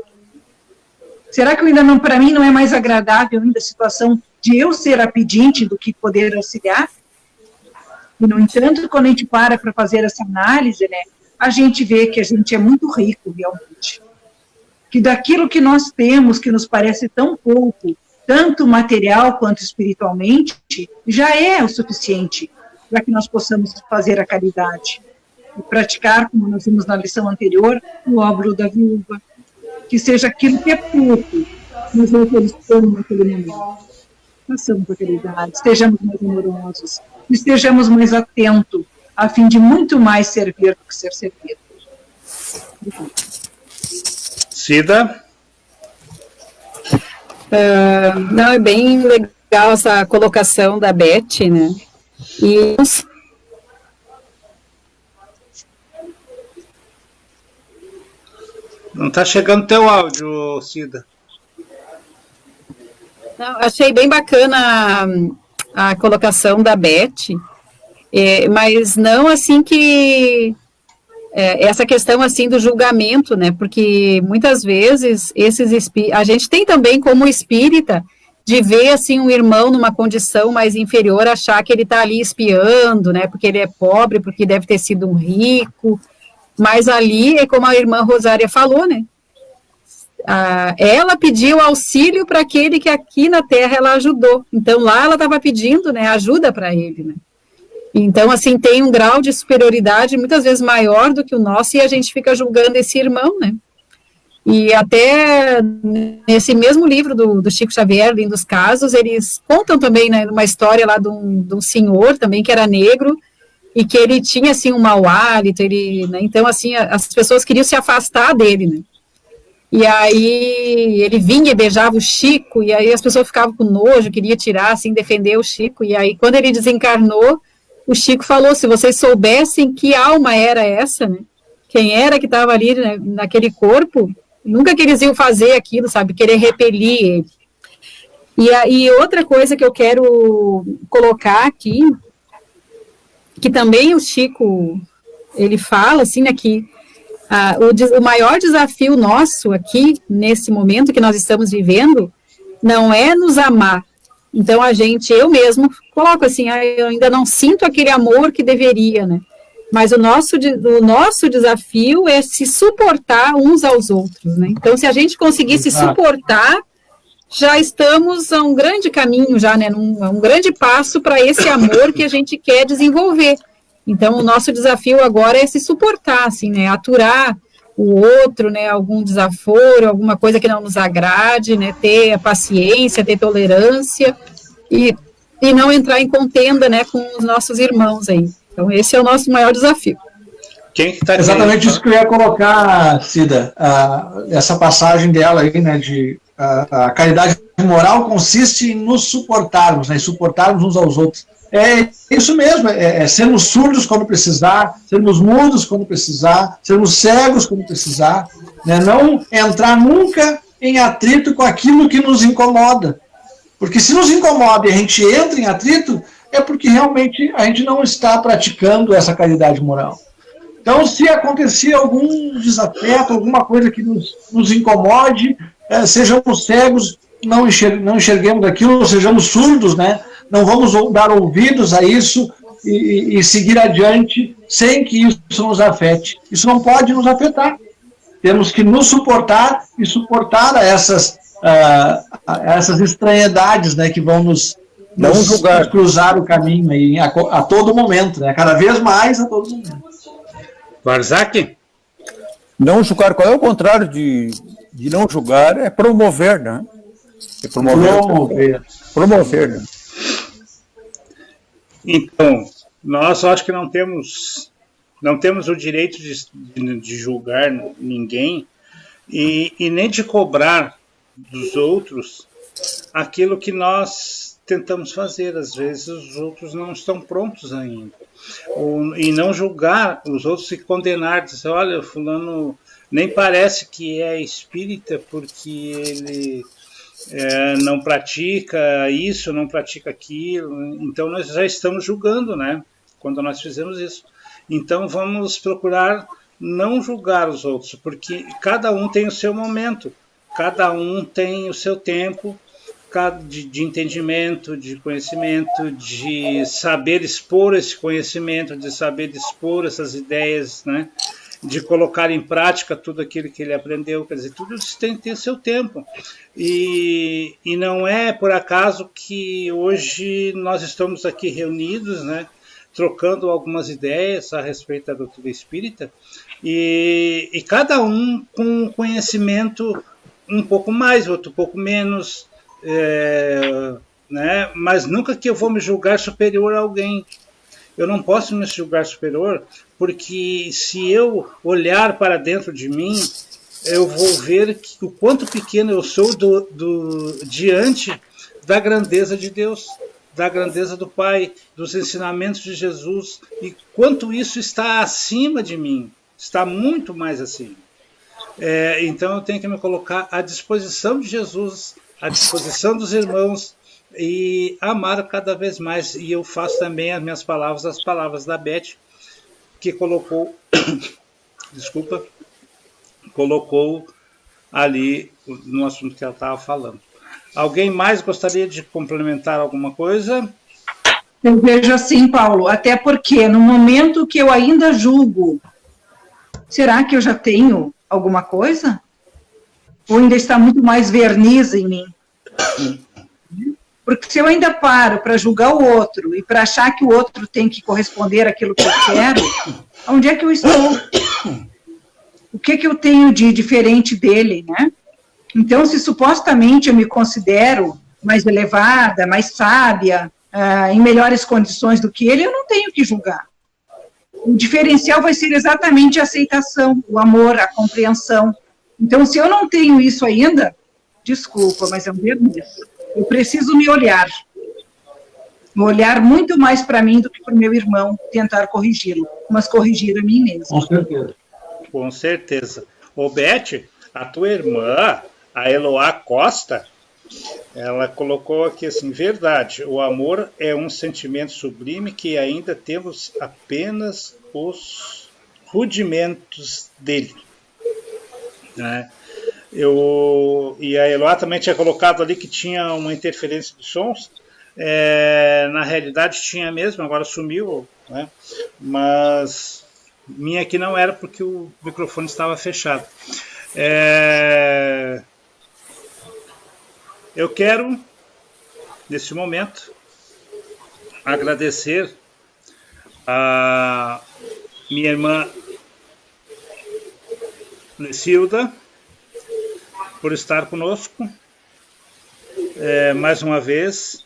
Será que eu ainda não, para mim, não é mais agradável ainda a situação de eu ser a pedinte do que poder auxiliar? E, no entanto, quando a gente para fazer essa análise, né, a gente vê que a gente é muito rico, realmente. Que daquilo que nós temos, que nos parece tão pouco, tanto material quanto espiritualmente, já é o suficiente para que nós possamos fazer a caridade. E praticar, como nós vimos na lição anterior, o óbolo da viúva. Que seja aquilo que é pouco, mas é o que eles estão naquele momento. Façamos a caridade, estejamos mais amorosos, estejamos mais atentos, a fim de muito mais servir do que ser servido. Cida? Não, é bem legal essa colocação da Beth, né? E Não está chegando teu áudio, Cida. não, achei bem bacana a colocação da Beth, mas não assim que essa questão assim do julgamento, né? Porque muitas vezes a gente tem também como espírita de ver assim um irmão numa condição mais inferior, achar que ele está ali espiando, né? Porque ele é pobre, porque deve ter sido um rico. Mas ali é como a irmã Rosária falou, né? Ela pediu auxílio para aquele que aqui na Terra ela ajudou. Então lá ela estava pedindo, né, ajuda para ele, né? Então assim tem um grau de superioridade muitas vezes maior do que o nosso e a gente fica julgando esse irmão, né? E até nesse mesmo livro do Chico Xavier, Lindos Casos, eles contam também, né, uma história lá de um senhor também que era negro e que ele tinha, assim, um mau hálito, né, então, assim, as pessoas queriam se afastar dele, né, e aí ele vinha e beijava o Chico, e aí as pessoas ficavam com nojo, queria tirar, assim, defender o Chico, e aí quando ele desencarnou, o Chico falou, se vocês soubessem que alma era essa, né, quem era que estava ali, né, naquele corpo, nunca que eles iam fazer aquilo, sabe, querer repelir ele. E outra coisa que eu quero colocar aqui, que também o Chico, ele fala, assim, né, que o maior desafio nosso aqui, nesse momento que nós estamos vivendo, não é nos amar. Então, eu mesmo, coloco assim, eu ainda não sinto aquele amor que deveria, né? Mas o nosso desafio é se suportar uns aos outros, né? Então, se a gente conseguir se suportar, já estamos a um grande caminho, já, né, um grande passo para esse amor que a gente quer desenvolver. Então, o nosso desafio agora é se suportar, assim, né, aturar o outro, né, algum desaforo, alguma coisa que não nos agrade, né, ter a paciência, ter tolerância e não entrar em contenda, né, com os nossos irmãos aí. Então, esse é o nosso maior desafio. Quem que tá Exatamente dizendo? isso que eu ia colocar, Cida. Essa passagem dela aí, né, de a caridade moral consiste em nos suportarmos, né, em suportarmos uns aos outros. É isso mesmo, é sermos surdos quando precisar, sermos mudos quando precisar, sermos cegos quando precisar, né, não entrar nunca em atrito com aquilo que nos incomoda. Porque se nos incomoda e a gente entra em atrito, é porque realmente a gente não está praticando essa caridade moral. Então, se acontecer algum desafeto, alguma coisa que nos incomode, sejamos cegos, não enxerguemos aquilo, sejamos surdos, né? Não vamos dar ouvidos a isso e seguir adiante sem que isso nos afete. Isso não pode nos afetar. Temos que nos suportar e suportar essas estranhedades, né, que vão nos cruzar o caminho aí, a todo momento, né? Cada vez mais a todo momento. Barzak? Não julgar, qual é o contrário de não julgar? É promover, né? É promover, né? Então, nós acho que não temos o direito de julgar ninguém e nem de cobrar dos outros aquilo que nós tentamos fazer. Às vezes os outros não estão prontos ainda. E não julgar os outros e condenar, dizer, olha, fulano nem parece que é espírita porque ele não pratica isso, não pratica aquilo. Então nós já estamos julgando, né? Quando nós fizemos isso. Então vamos procurar não julgar os outros, porque cada um tem o seu momento, cada um tem o seu tempo de entendimento, de conhecimento, de saber expor esse conhecimento, de saber expor essas ideias, né? De colocar em prática tudo aquilo que ele aprendeu. Quer dizer, tudo isso tem que ter seu tempo. E não é por acaso que hoje nós estamos aqui reunidos, né? Trocando algumas ideias a respeito da doutrina espírita, e cada um com um conhecimento um pouco mais, outro um pouco menos, né? Mas nunca que eu vou me julgar superior a alguém. Eu não posso me julgar superior, porque se eu olhar para dentro de mim, eu vou ver o quanto pequeno eu sou diante da grandeza de Deus, da grandeza do Pai, dos ensinamentos de Jesus, e quanto isso está acima de mim, está muito mais acima. Então eu tenho que me colocar à disposição de Jesus, à disposição dos irmãos, e amar cada vez mais. E eu faço também as minhas palavras, as palavras da Beth, que colocou colocou ali no assunto que ela estava falando. Alguém mais gostaria de complementar alguma coisa? Eu vejo assim, Paulo, até porque no momento que eu ainda julgo, será que eu já tenho alguma coisa? Ou ainda está muito mais verniz em mim? Porque se eu ainda paro para julgar o outro e para achar que o outro tem que corresponder àquilo que eu quero, onde é que eu estou? O que eu tenho de diferente dele, né? Então, se supostamente eu me considero mais elevada, mais sábia, em melhores condições do que ele, eu não tenho que julgar. O diferencial vai ser exatamente a aceitação, o amor, a compreensão. Então, se eu não tenho isso ainda, desculpa, mas é um verniz. Eu preciso me olhar muito mais para mim do que para o meu irmão, tentar corrigi-lo, mas corrigir a mim mesmo. Com certeza. Com certeza. Ô, Beth, a tua irmã, a Eloá Costa, ela colocou aqui assim, verdade, o amor é um sentimento sublime que ainda temos apenas os rudimentos dele. Né? E a Eloá também tinha colocado ali que tinha uma interferência de sons. Na realidade tinha mesmo, agora sumiu, né? Mas minha aqui não era porque o microfone estava fechado. Eu quero, nesse momento, agradecer a minha irmã Lecilda por estar conosco mais uma vez,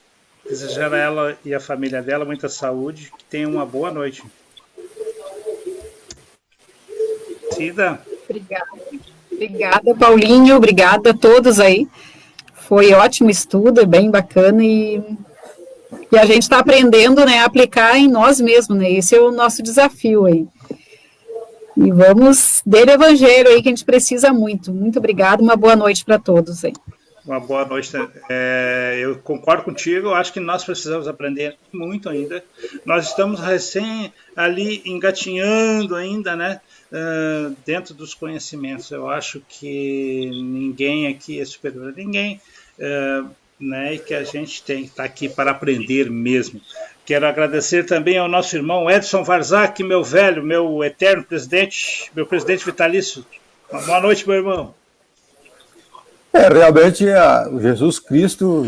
desejar a ela e a família dela muita saúde, que tenham uma boa noite. Cida. Obrigada, Paulinho, obrigada a todos aí. Foi ótimo estudo, bem bacana e a gente está aprendendo, né, a aplicar em nós mesmos, né? Esse é o nosso desafio aí. E vamos dele evangelho aí que a gente precisa muito. Muito obrigada, uma boa noite para todos aí. Uma boa noite. Eu concordo contigo, eu acho que nós precisamos aprender muito ainda. Nós estamos recém ali engatinhando ainda, né? Dentro dos conhecimentos. Eu acho que ninguém aqui é superior a ninguém, né? E que a gente tem que estar aqui para aprender mesmo. Quero agradecer também ao nosso irmão Edson Varzak, meu velho, meu eterno presidente, meu presidente vitalício. Uma boa noite, meu irmão. Realmente, o Jesus Cristo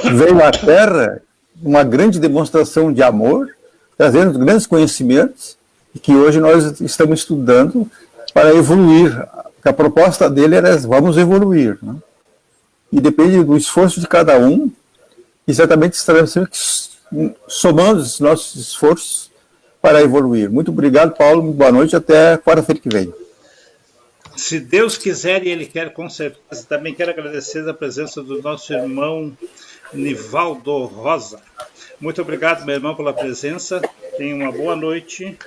veio à Terra uma grande demonstração de amor, trazendo grandes conhecimentos, e que hoje nós estamos estudando para evoluir. A proposta dele era: vamos evoluir, né? E depende do esforço de cada um, e certamente estaremos sempre somando os nossos esforços para evoluir. Muito obrigado, Paulo, muito boa noite, até quarta-feira que vem. Se Deus quiser e Ele quer, com certeza. Também quero agradecer a presença do nosso irmão Nivaldo Rosa. Muito obrigado, meu irmão, pela presença. Tenha uma boa noite.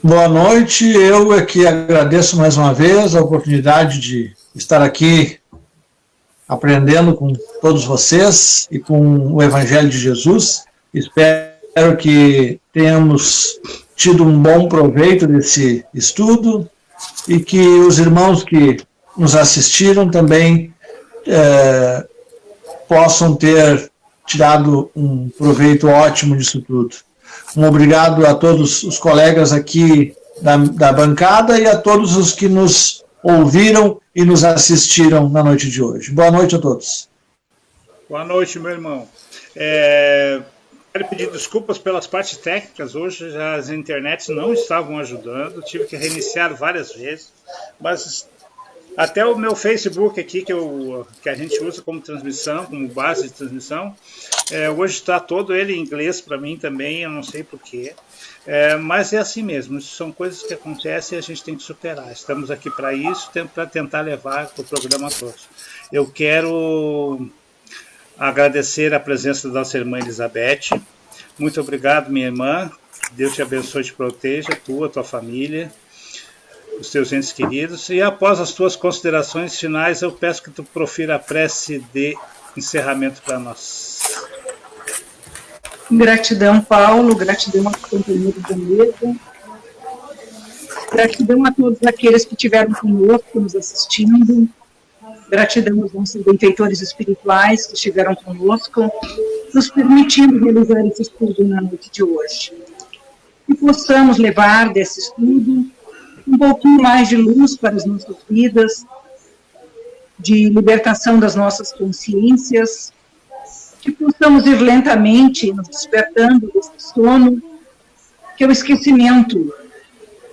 Boa noite. Eu aqui agradeço mais uma vez a oportunidade de estar aqui aprendendo com todos vocês e com o Evangelho de Jesus. Espero que tenhamos tido um bom proveito desse estudo e que os irmãos que nos assistiram também possam ter tirado um proveito ótimo disso tudo. Um obrigado a todos os colegas aqui da bancada e a todos os que nos ouviram e nos assistiram na noite de hoje. Boa noite a todos. Boa noite, meu irmão. Quero pedir desculpas pelas partes técnicas. Hoje já as internets não estavam ajudando, tive que reiniciar várias vezes, mas até o meu Facebook aqui, que a gente usa como transmissão, como base de transmissão, hoje está todo ele em inglês para mim também, eu não sei porquê, mas é assim mesmo, são coisas que acontecem e a gente tem que superar. Estamos aqui para isso, para tentar levar o programa a todos. Eu quero agradecer a presença da nossa irmã Elizabeth. Muito obrigado, minha irmã. Deus te abençoe e te proteja, tua família, os teus entes queridos. E após as tuas considerações finais, eu peço que tu profira a prece de encerramento para nós. Gratidão, Paulo. Gratidão aos companheiros da mesa. Gratidão a todos aqueles que estiveram conosco, nos assistindo. Gratidão aos nossos benfeitores espirituais que estiveram conosco, nos permitindo realizar esse estudo na noite de hoje. Que possamos levar desse estudo um pouquinho mais de luz para as nossas vidas, de libertação das nossas consciências, que possamos ir lentamente nos despertando desse sono, que é o esquecimento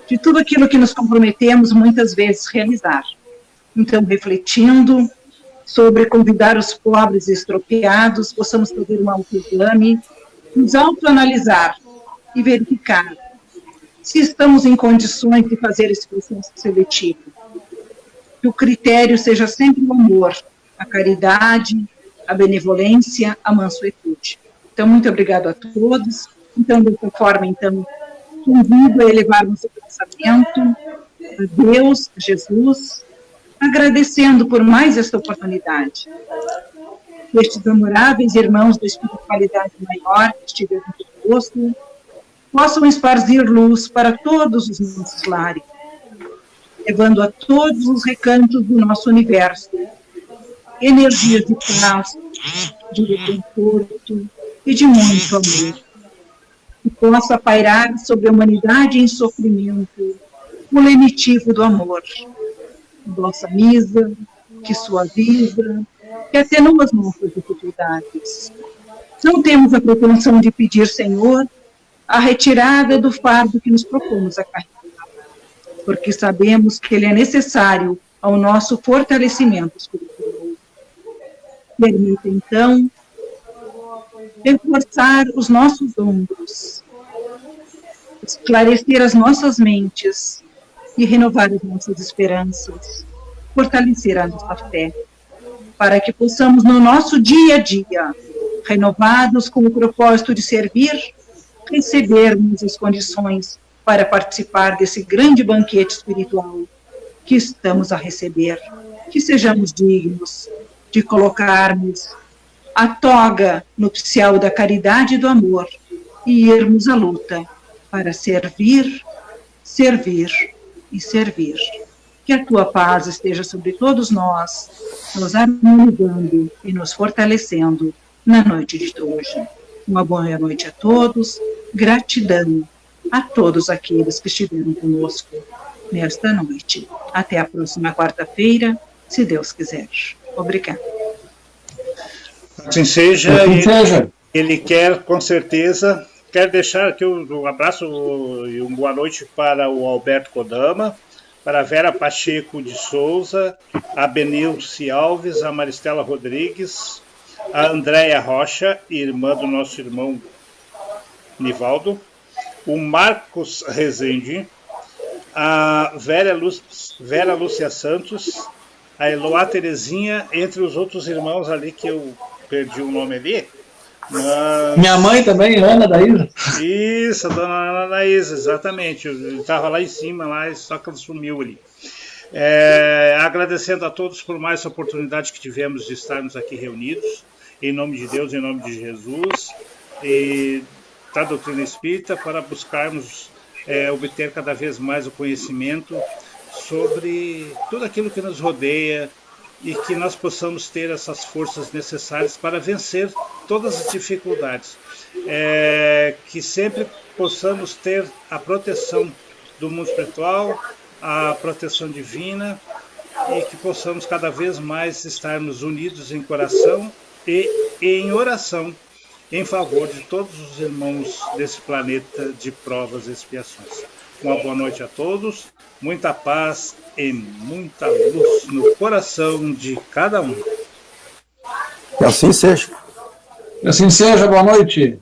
de tudo aquilo que nos comprometemos muitas vezes realizar. Então, refletindo sobre convidar os pobres e estropiados, possamos fazer um autoexame, nos autoanalisar e verificar se estamos em condições de fazer esse processo seletivo. Que o critério seja sempre o amor, a caridade, a benevolência, a mansuetude. Então, muito obrigado a todos. Então, dessa forma, convido a elevar nosso pensamento a Deus, a Jesus, agradecendo por mais esta oportunidade. Que estes amoráveis irmãos da espiritualidade maior que estiveram conosco possam esparzir luz para todos os nossos lares, levando a todos os recantos do nosso universo energias de paz, de reconforto e de muito amor. Que possa pairar sobre a humanidade em sofrimento o lenitivo do amor. Vossa misa, que suaviza, que atenua as nossas dificuldades. Não temos a pretensão de pedir, Senhor, a retirada do fardo que nos propomos a carregar, porque sabemos que ele é necessário ao nosso fortalecimento espiritual. Permita, então, reforçar os nossos ombros, esclarecer as nossas mentes e renovar as nossas esperanças, fortalecer a nossa fé, para que possamos, no nosso dia a dia, renovados com o propósito de servir, recebermos as condições para participar desse grande banquete espiritual que estamos a receber, que sejamos dignos de colocarmos a toga nupcial da caridade e do amor e irmos à luta para servir, servir e servir. Que a tua paz esteja sobre todos nós, nos harmonizando e nos fortalecendo na noite de hoje. Uma boa noite a todos, gratidão a todos aqueles que estiveram conosco nesta noite. Até a próxima quarta-feira, se Deus quiser. Obrigada. Assim seja. Assim seja. Ele quer, com certeza, quero deixar aqui um abraço e uma boa noite para o Alberto Kodama, para a Vera Pacheco de Souza, a Benilce Alves, a Maristela Rodrigues, a Andréia Rocha, irmã do nosso irmão Nivaldo, o Marcos Rezende, a Vera Lúcia Santos, a Eloá Terezinha, entre os outros irmãos ali que eu perdi o nome ali. Mas... Minha mãe também, Ana Daísa. Isso, a dona Ana Daísa, exatamente. Ele estava lá em cima, lá, só que ela sumiu ali. Agradecendo a todos por mais essa oportunidade que tivemos de estarmos aqui reunidos, em nome de Deus, em nome de Jesus, e da doutrina espírita, para buscarmos obter cada vez mais o conhecimento sobre tudo aquilo que nos rodeia, e que nós possamos ter essas forças necessárias para vencer todas as dificuldades. Que sempre possamos ter a proteção do mundo espiritual, a proteção divina, e que possamos cada vez mais estarmos unidos em coração e em oração em favor de todos os irmãos desse planeta de provas e expiações. Uma boa noite a todos, muita paz e muita luz no coração de cada um. Que assim seja. Que assim seja, boa noite.